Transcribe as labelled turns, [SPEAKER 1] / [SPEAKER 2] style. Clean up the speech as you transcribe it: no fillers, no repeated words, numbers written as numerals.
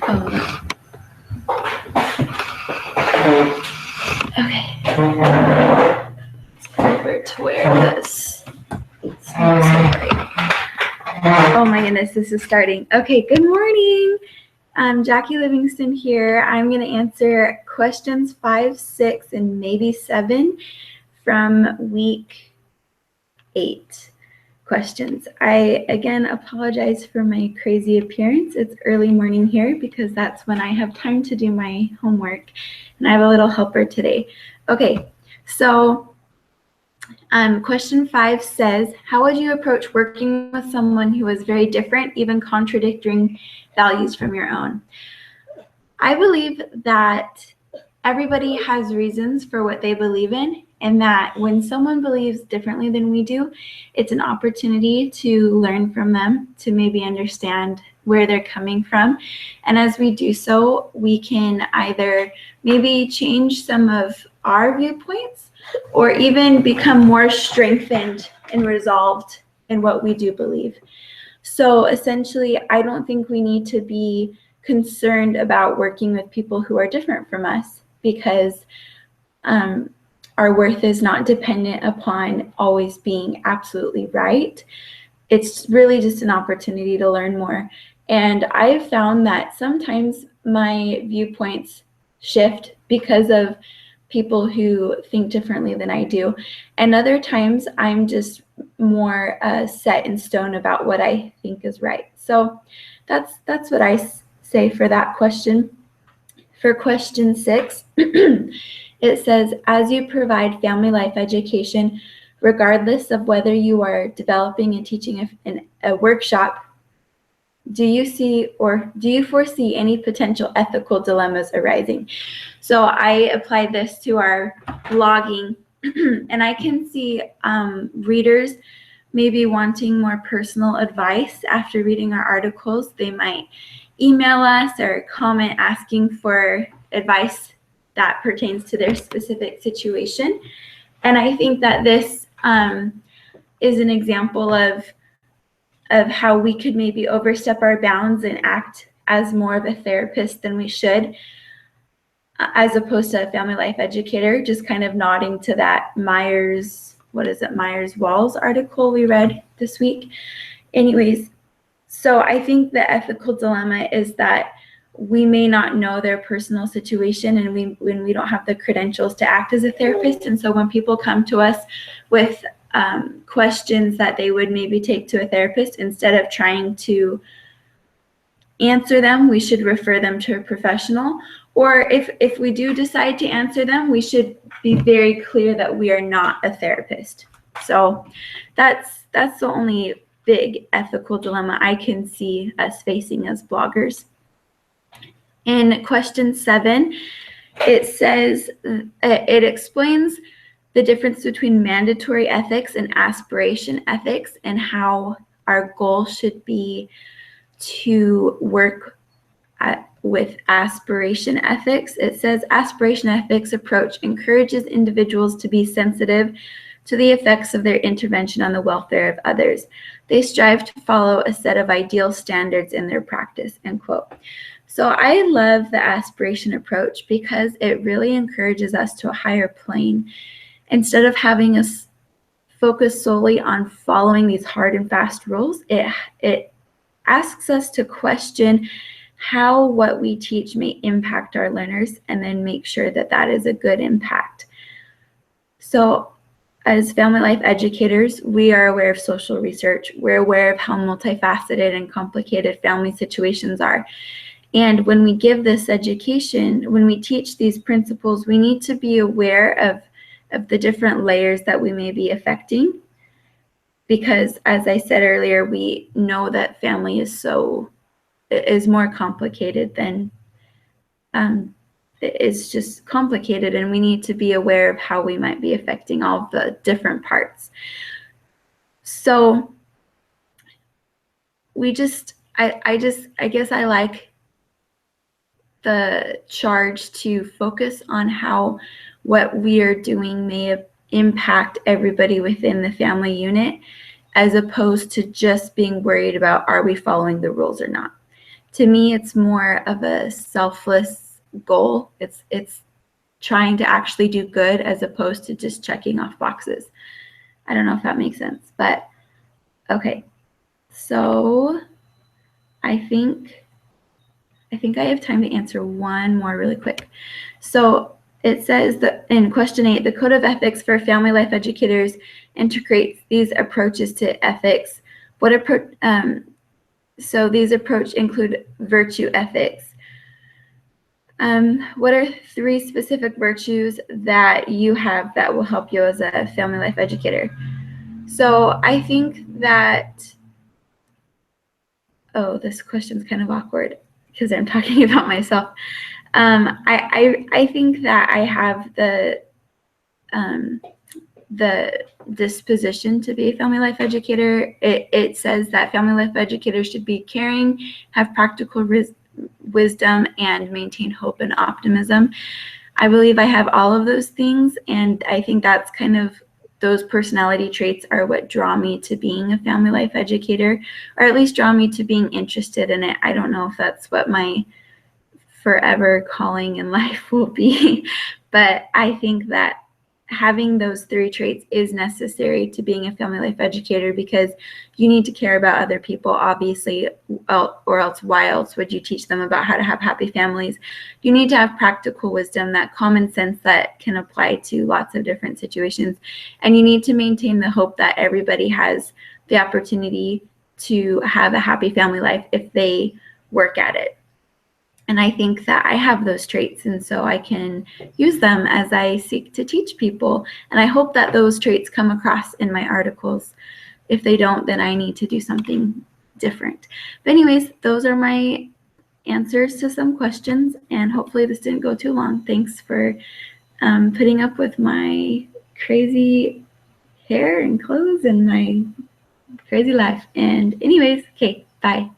[SPEAKER 1] Okay. Let's go over to where this. Oh my goodness, this is starting. Okay, good morning. Jackie Livingston here. I'm going to answer questions 5, 6, and maybe 7 from week 8 questions. I, again, apologize for my crazy appearance. It's early morning here because that's when I have time to do my homework, and I have a little helper today. Okay, so question 5 says, how would you approach working with someone who is very different, even contradicting values from your own? I believe that everybody has reasons for what they believe in, and that when someone believes differently than we do, it's an opportunity to learn from them, to maybe understand where they're coming from. And as we do so, we can either maybe change some of our viewpoints or even become more strengthened and resolved in what we do believe. So essentially, I don't think we need to be concerned about working with people who are different from us, because our worth is not dependent upon always being absolutely right. It's really just an opportunity to learn more. And I've found that sometimes my viewpoints shift because of people who think differently than I do. And other times I'm just more set in stone about what I think is right. So that's what I say for that question. For question 6, it says, as you provide family life education, regardless of whether you are developing and teaching a workshop, do you foresee any potential ethical dilemmas arising? So I applied this to our blogging, and I can see readers maybe wanting more personal advice after reading our articles. They might email us or comment asking for advice that pertains to their specific situation. And I think that this is an example of how we could maybe overstep our bounds and act as more of a therapist than we should, as opposed to a family life educator, just kind of nodding to that Myers-Walls article we read this week. Anyways, so I think the ethical dilemma is that we may not know their personal situation, and when we don't have the credentials to act as a therapist. And so when people come to us with questions that they would maybe take to a therapist, instead of trying to answer them, we should refer them to a professional. Or if we do decide to answer them, we should be very clear that we are not a therapist. So that's the only big ethical dilemma I can see us facing as bloggers. In question 7, it says, it explains the difference between mandatory ethics and aspiration ethics, and how our goal should be to work with aspiration ethics. It says, aspiration ethics approach encourages individuals to be sensitive to the effects of their intervention on the welfare of others. They strive to follow a set of ideal standards in their practice, end quote. So I love the aspiration approach because it really encourages us to a higher plane. Instead of having us focus solely on following these hard and fast rules, it asks us to question how what we teach may impact our learners, and then make sure that that is a good impact. So as family life educators, we are aware of social research. We're aware of how multifaceted and complicated family situations are. And when we give this education, when we teach these principles, we need to be aware of the different layers that we may be affecting. Because as I said earlier, we know that family is more complicated than, it's just complicated, and we need to be aware of how we might be affecting all of the different parts. So I guess I like the charge to focus on how what we are doing may impact everybody within the family unit, as opposed to just being worried about, are we following the rules or not? to me, it's more of a selfless goal. It's trying to actually do good as opposed to just checking off boxes. I don't know if that makes sense, but okay. So I think I have time to answer one more really quick. So it says that in question 8, the Code of Ethics for Family Life Educators integrates these approaches to ethics. What approach? So these approaches include virtue ethics. What are 3 specific virtues that you have that will help you as a family life educator? So I think that, oh, this question's kind of awkward because I'm talking about myself. I think that I have the disposition to be a family life educator. It says that family life educators should be caring, have practical wisdom, and maintain hope and optimism. I believe I have all of those things, and I think that's kind of, those personality traits are what draw me to being a family life educator, or at least draw me to being interested in it. I don't know if that's what my forever calling in life will be, but I think that having those 3 traits is necessary to being a family life educator, because you need to care about other people, obviously, or else why else would you teach them about how to have happy families? You need to have practical wisdom, that common sense that can apply to lots of different situations, and you need to maintain the hope that everybody has the opportunity to have a happy family life if they work at it. And I think that I have those traits, and so I can use them as I seek to teach people. And I hope that those traits come across in my articles. If they don't, then I need to do something different. But anyways, those are my answers to some questions, and hopefully this didn't go too long. Thanks for putting up with my crazy hair and clothes and my crazy life. And anyways, okay, bye.